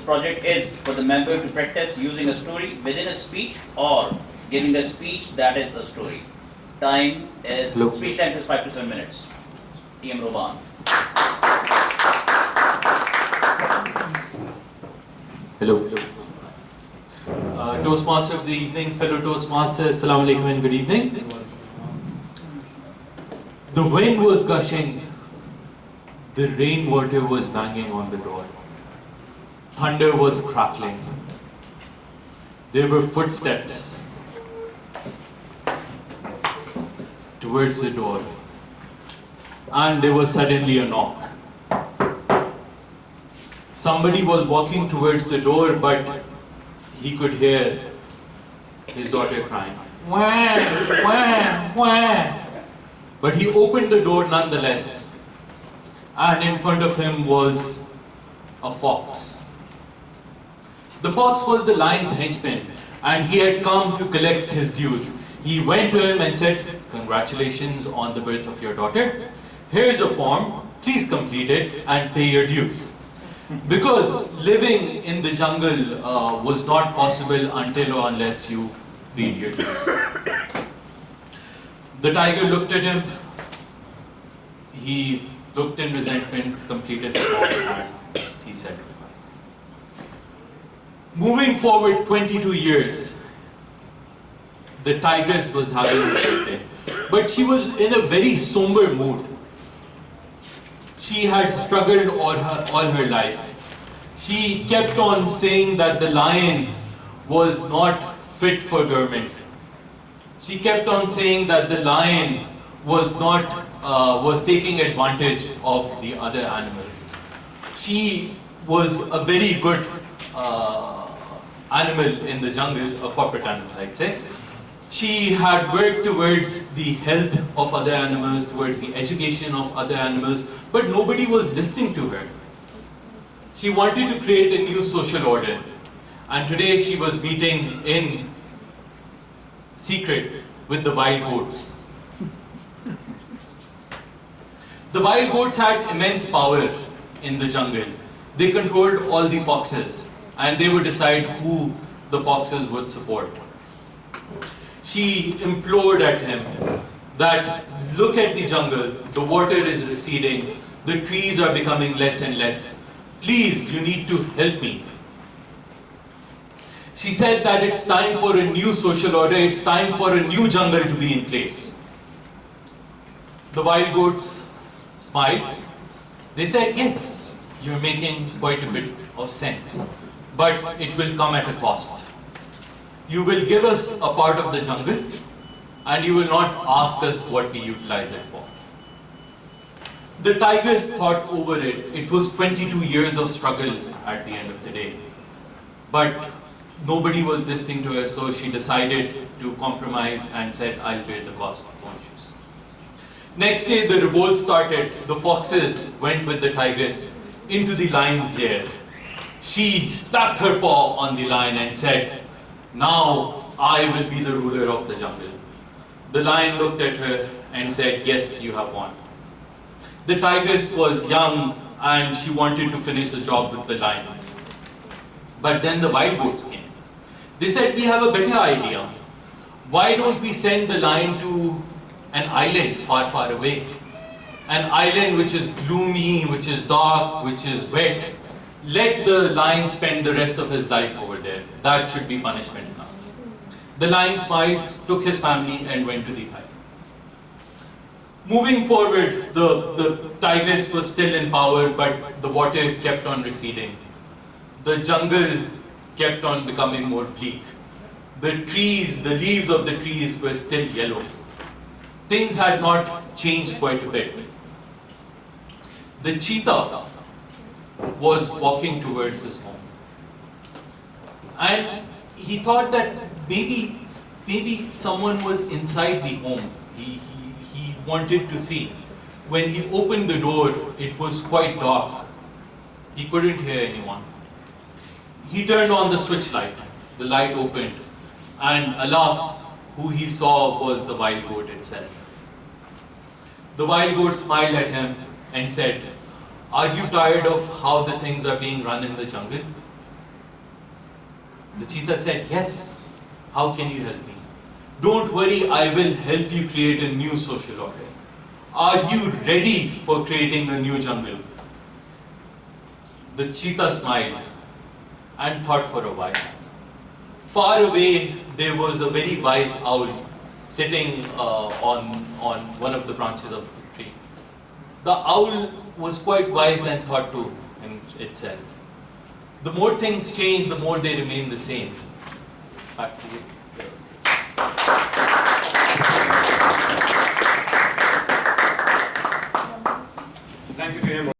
project is for the member to practice using a story within a speech or giving a speech that is a story. Speech time is 5 to 7 minutes. TM Rohbaan. Hello. Toastmaster of the evening, fellow Toastmasters, Assalamu alaikum and good evening. The wind was gushing, the rainwater was banging on the door, thunder was crackling, there were footsteps towards the door, and there was suddenly a knock. Somebody was walking towards the door, but he could hear his daughter crying, "Wah, wah, wah." But he opened the door nonetheless, and in front of him was a fox. The fox was the lion's henchman, and he had come to collect his dues. He went to him and said, "Congratulations on the birth of your daughter. Here's a form, please complete it and pay your dues." Because living in the jungle was not possible until or unless you paid your dues. The tiger looked at him, he looked in resentment, completed the form, and he said goodbye. Moving forward 22 years, the tigress was having a birthday, but she was in a very somber mood. She had struggled all her life. She kept on saying that the lion was not fit for government. She kept on saying that the lion was taking advantage of the other animals. She was a very good animal in the jungle, a corporate animal, I'd say. She had worked towards the health of other animals, towards the education of other animals, but nobody was listening to her. She wanted to create a new social order, and today she was meeting in secret with the wild goats. The wild goats had immense power in the jungle. They controlled all the foxes, and they would decide who the foxes would support. She implored at him that, "Look at the jungle, the water is receding, the trees are becoming less and less. Please, you need to help me." She said that it's time for a new social order, it's time for a new jungle to be in place. The wild goats smiled. They said, "Yes, you're making quite a bit of sense, but it will come at a cost. You will give us a part of the jungle, and you will not ask us what we utilize it for." The tigers thought over it. It was 22 years of struggle at the end of the day. But nobody was listening to her, so she decided to compromise and said, "I'll bear the cost of my issues." Next day, the revolt started. The foxes went with the tigress into the lion's lair. She slapped her paw on the lion and said, "Now I will be the ruler of the jungle." The lion looked at her and said, "Yes, you have won." The tigress was young and she wanted to finish the job with the lion. But then the wild goats came. They said, "We have a better idea. Why don't we send the lion to an island far, far away? An island which is gloomy, which is dark, which is wet. Let the lion spend the rest of his life over there. That should be punishment enough." The lion smiled, took his family and went to the island. Moving forward, the tigress was still in power, but the water kept on receding. The jungle kept on becoming more bleak. The trees, the leaves of the trees were still yellow. Things had not changed quite a bit. The cheetah was walking towards his home. And he thought that maybe someone was inside the home. He wanted to see. When he opened the door, it was quite dark. He couldn't hear anyone. He turned on the switch light. The light opened, and alas, who he saw was the wild goat itself. The wild goat smiled at him and said, "Are you tired of how the things are being run in the jungle? The cheetah said, yes, how can you help me? Don't worry, I will help you create a new social order. Are you ready for creating a new jungle? The cheetah smiled and thought for a while. Far away, there was a very wise owl sitting on one of the branches of the tree. The owl was quite wise and thought to itself, the more things change, the more they remain the same. Back to you. Thank you to him.